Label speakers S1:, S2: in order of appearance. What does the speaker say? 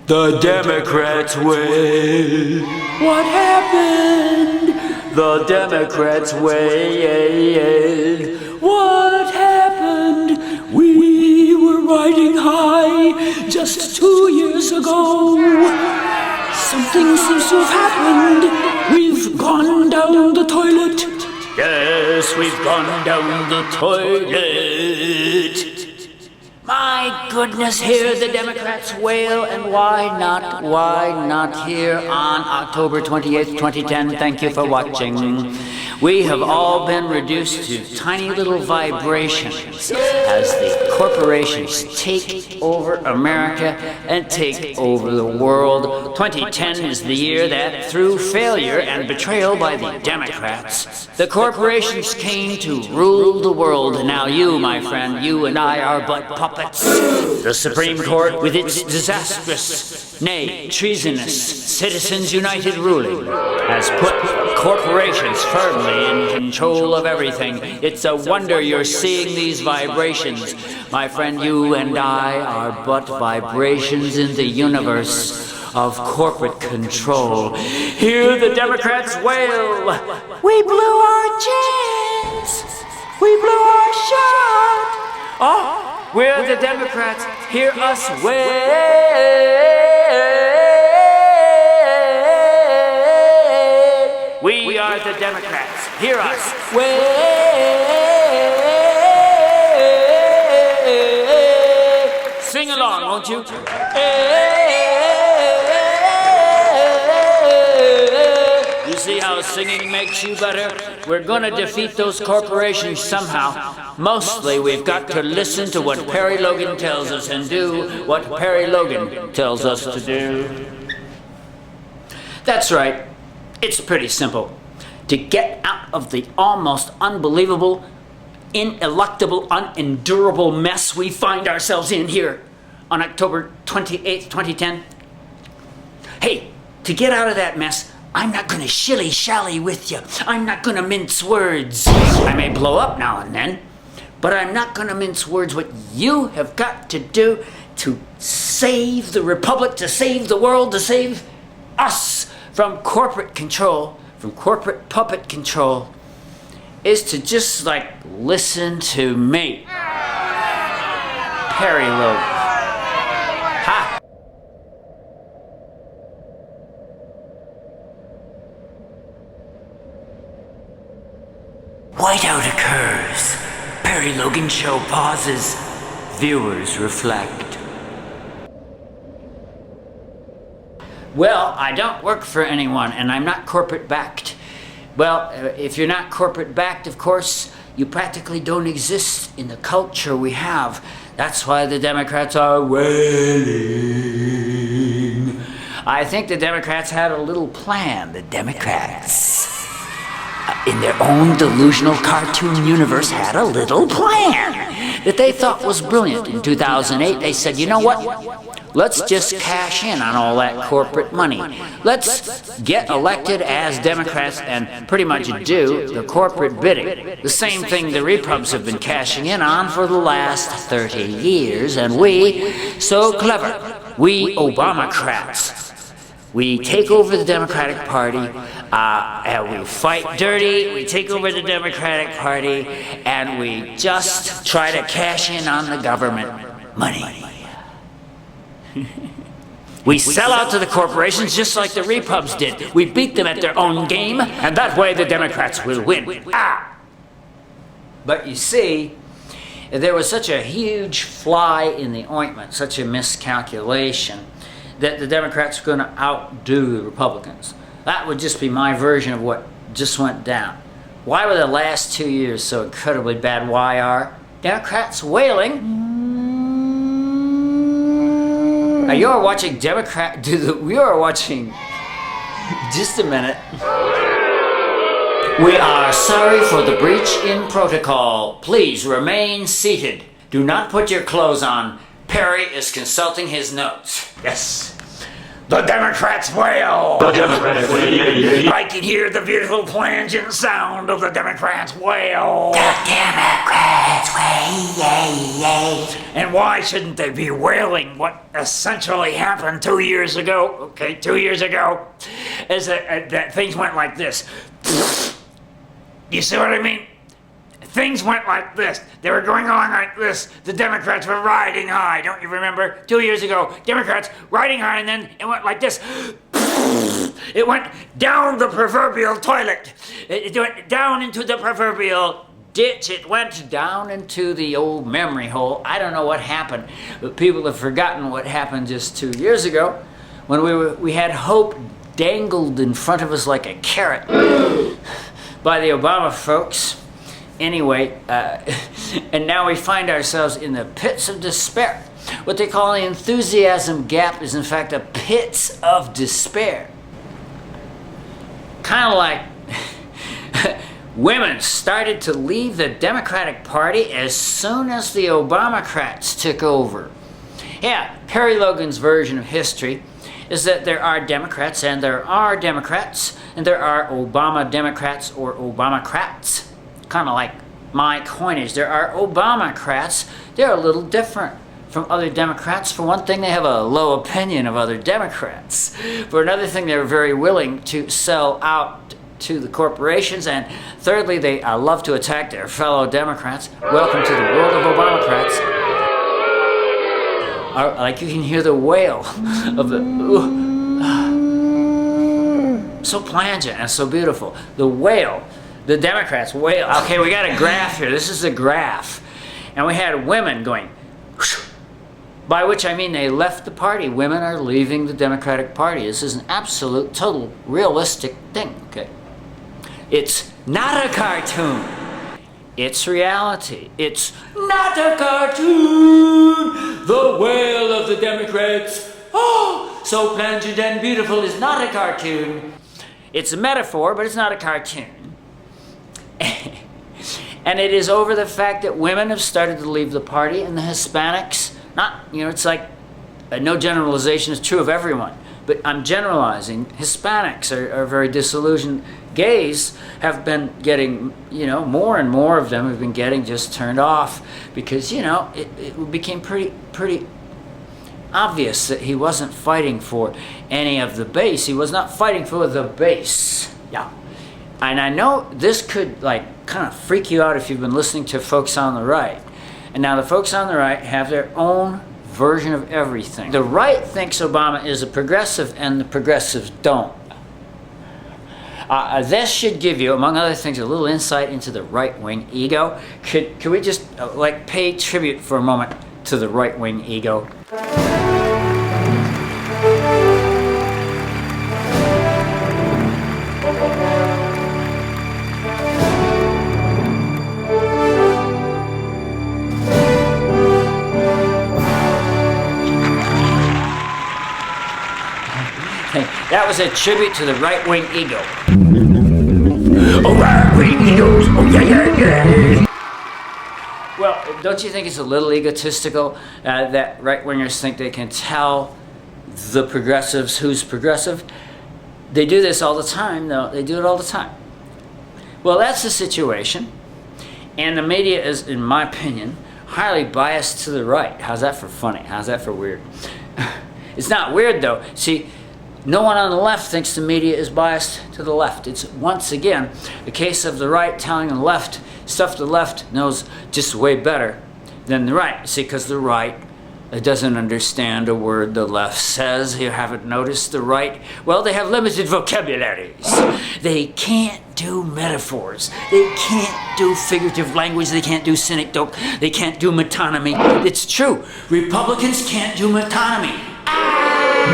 S1: The Democrats wail.
S2: What happened?
S1: The Democrats wail.
S2: What happened? We were riding high just 2 years ago. Something seems to have happened. We've gone down the toilet.
S1: Yes, we've gone down the toilet.
S2: My goodness, hear the Democrats wail, and why not here on October 28th, 2010? Thank you for watching. We have all been reduced to tiny little vibrations as the corporations take over America and take over the world. 2010 is the year that, through failure and betrayal by the Democrats, the corporations came to rule the world. Now you, my friend, you and I are but puppets. The Supreme Court, with its disastrous, nay, treasonous, Citizens United ruling, has put corporations firmly in control of everything. It's a wonder you're seeing these vibrations. My friend, you and I are but vibrations in the universe of corporate control. Hear the Democrats wail. We blew our chance. We blew our shot. Oh, we're the Democrats. Hear us wail. We are the Democrats. Hear us wail. Sing along, won't you? You see how singing makes you better? We're going to defeat those corporations somehow. Mostly, we've got to listen to what Perry Logan tells us and do what Perry Logan tells us to do. That's right. It's pretty simple. To get out of the almost unbelievable, ineluctable, unendurable mess we find ourselves in here on October 28th, 2010. Hey, to get out of that mess, I'm not going to shilly-shally with you. I'm not going to mince words. I may blow up now and then, but I'm not going to mince words. What you have got to do to save the Republic, to save the world, to save us from corporate control, from corporate puppet control, is to just listen to me. Perry Logan. Ha! Whiteout occurs. Perry Logan show pauses. Viewers reflect. Well, I don't work for anyone, and I'm not corporate backed. Well, if you're not corporate backed, of course, you practically don't exist in the culture we have. That's why the Democrats are wailing. I think the Democrats had a little plan. The Democrats, in their own delusional cartoon universe, had a little plan that they thought was brilliant. In 2008, they said, you know what? Let's just cash in on all that corporate money. Let's get elected as Democrats and pretty much do the corporate bidding. The same thing the Repubs have been cashing in on for the last 30 years. And we, so clever, we Obamacrats, we take over the Democratic Party, and we fight dirty, we take over the Democratic Party, and we just try to cash in on the government money. We sell out to the corporations just like the Repubs did. We beat them at their own game, and that way the Democrats will win. But you see, there was such a huge fly in the ointment, such a miscalculation, that the Democrats were going to outdo the Republicans. That would just be my version of what just went down. Why were the last 2 years so incredibly bad? Why are Democrats wailing? Now you're watching we are watching, just a minute. We are sorry for the breach in protocol. Please remain seated. Do not put your clothes on. Perry is consulting his notes. Yes.
S1: The Democrats wail!
S3: The Democrats wail!
S1: I can hear the beautiful plangent sound of the Democrats wail!
S2: The Democrats wail!
S1: And why shouldn't they be wailing? What essentially happened 2 years ago, 2 years ago, is that things went like this. You see what I mean? Things went like this. They were going along like this. The Democrats were riding high. Don't you remember? 2 years ago, Democrats riding high, and then it went like this. It went down the proverbial toilet. It went down into the proverbial ditch. It went down into the old memory hole. I don't know what happened. But people have forgotten what happened just 2 years ago when we had hope dangled in front of us like a carrot by the Obama folks. Anyway, and now we find ourselves in the pits of despair. What they call the enthusiasm gap is in fact a pits of despair. Kind of like women started to leave the Democratic Party as soon as the Obamacrats took over. Yeah, Perry Logan's version of history is that there are Democrats and there are Democrats and there are Obama Democrats or Obamacrats. Kind of like my coinage. There are Obamacrats. They're a little different from other Democrats. For one thing, they have a low opinion of other Democrats. For another thing, they're very willing to sell out to the corporations. And thirdly, they love to attack their fellow Democrats. Welcome to the world of Obamacrats. Like you can hear the wail of the... So plangent and so beautiful. The wail. The Democrats wail. Okay, we got a graph here. This is a graph. And we had women going, whoosh, by which I mean they left the party. Women are leaving the Democratic Party. This is an absolute, total, realistic thing, okay? It's not a cartoon. It's reality. It's not a cartoon. The wail of the Democrats. Oh, so plangent and beautiful is not a cartoon. It's a metaphor, but it's not a cartoon. And it is over the fact that women have started to leave the party and the Hispanics, it's like no generalization is true of everyone, but I'm generalizing. Hispanics are very disillusioned. Gays have been getting, more and more of them have been getting just turned off because, it became pretty obvious that he wasn't fighting for any of the base. He was not fighting for the base. Yeah. And I know this could kind of freak you out if you've been listening to folks on the right. And now the folks on the right have their own version of everything. The right thinks Obama is a progressive and the progressives don't. This should give you, among other things, a little insight into the right-wing ego. Could we just pay tribute for a moment to the right-wing ego? That was a tribute to the right-wing ego. Oh, right-wing egos. Oh, yeah.
S2: Well, don't you think it's a little egotistical that right-wingers think they can tell the progressives who's progressive? They do this all the time, though. They do it all the time. Well, that's the situation. And the media is, in my opinion, highly biased to the right. How's that for funny? How's that for weird? It's not weird, though. See, no one on the left thinks the media is biased to the left. It's, once again, a case of the right telling the left stuff the left knows just way better than the right. See, because the right doesn't understand a word the left says. You haven't noticed the right? Well, they have limited vocabularies. They can't do metaphors. They can't do figurative language. They can't do synecdoche. They can't do metonymy. It's true. Republicans can't do metonymy. Ah!